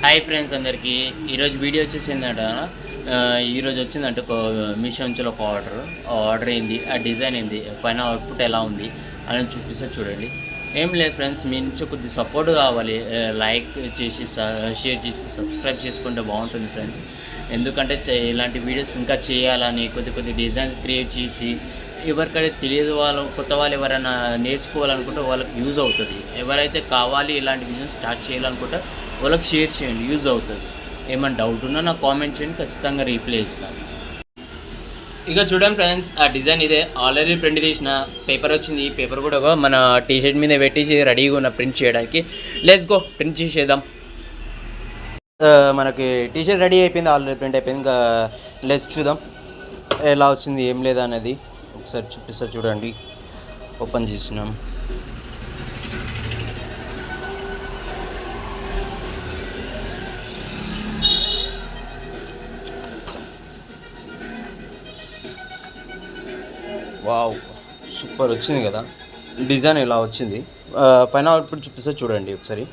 Hi friends అందరికీ ఈరోజు video వచ్చేసి ఏంటంటే ఈరోజు వచ్చిందంటే మీషో నుంచి ఒక ఆర్డర్ అయింది. ఆ డిజైన్ ఏంది, పైన అవుట్పుట్ ఎలా ఉంది అని చూపిస్తే చూడండి. ఏం లేదు ఫ్రెండ్స్, మీ నుంచి కొద్ది సపోర్ట్ కావాలి. లైక్ చేసి షేర్ చేసి సబ్స్క్రైబ్ చేసుకుంటే బాగుంటుంది ఫ్రెండ్స్. ఎందుకంటే ఇలాంటి వీడియోస్ ఇంకా చేయాలని కొద్ది డిజైన్ క్రియేట్ చేసి ఎవరికైతే తెలియదు కొత్త వాళ్ళు ఎవరైనా నేర్చుకోవాలనుకుంటే వాళ్ళకి యూజ్ అవుతుంది. ఎవరైతే కావాలి ఇలాంటి బిజినెస్ స్టార్ట్ చేయాలనుకుంటే వాళ్ళకి షేర్ చేయండి, యూజ్ అవుతుంది. ఏమైనా డౌట్ ఉన్నా నాకు కామెంట్ చేయండి, ఖచ్చితంగా రీప్లై ఇస్తాను. ఇక చూడండి ఫ్రెండ్స్, ఆ డిజైన్ ఇదే. ఆల్రెడీ ప్రింట్ తీసిన పేపర్ వచ్చింది. ఈ పేపర్ కూడా మన టీషర్ట్ మీద పెట్టేసి రెడీగా ఉన్న ప్రింట్ చేయడానికి. లెట్స్ గో, ప్రింట్ చేసేద్దాం. మనకి టీషర్ట్ రెడీ అయిపోయింది, ఆల్రెడీ ప్రింట్ అయిపోయింది. ఇంకా లెట్స్ చూద్దాం ఎలా వచ్చింది ఏం లేదా అనేది. ఒకసారి చూపిస్తా చూడండి. ఓపెన్ చేసినాం. వావ్, సూపర్ వచ్చింది కదా డిజైన్. ఇలా వచ్చింది. ఫైనల్ అవుట్పుట్ చూపిస్తే చూడండి ఒకసారి.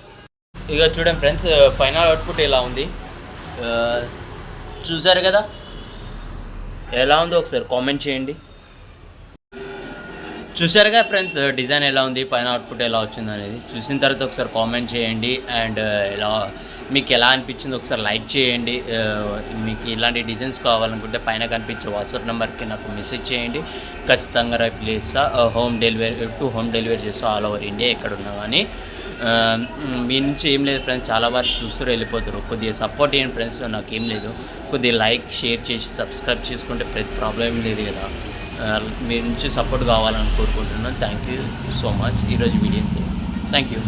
ఇక చూడండి ఫ్రెండ్స్, ఫైనల్ అవుట్పుట్ ఎలా ఉంది చూసారు కదా. ఎలా ఉందో ఒకసారి కామెంట్ చేయండి. చూసారుగా ఫ్రెండ్స్, డిజైన్ ఎలా ఉంది, ఫైనల్ అవుట్పుట్ ఎలా వచ్చింది అనేది చూసిన తర్వాత ఒకసారి కామెంట్ చేయండి. అండ్ మీకు ఎలా అనిపించింది ఒకసారి లైక్ చేయండి. మీకు ఇలాంటి డిజైన్స్ కావాలనుకుంటే పైన కనిపించే వాట్సాప్ నెంబర్కి నాకు మెసేజ్ చేయండి. ఖచ్చితంగా రిప్లై ఇస్తా. హోమ్ డెలివరీ చేస్తా ఆల్ ఓవర్ ఇండియా ఎక్కడున్నా కానీ. మీ నుంచి ఏం లేదు ఫ్రెండ్స్, చాలా వరకు చూస్తూ వెళ్ళిపోతారు. కొద్దిగా సపోర్ట్ చేయండి ఫ్రెండ్స్. నాకేం లేదు, కొద్దిగా లైక్ షేర్ చేసి సబ్స్క్రైబ్ చేసుకుంటే ప్రతి ప్రాబ్లం లేదు కదా. మీ నుంచి సపోర్ట్ కావాలని కోరుకుంటున్నాను. Thank you so much. ఈరోజు వీడియో థ్యాంక్ యూ.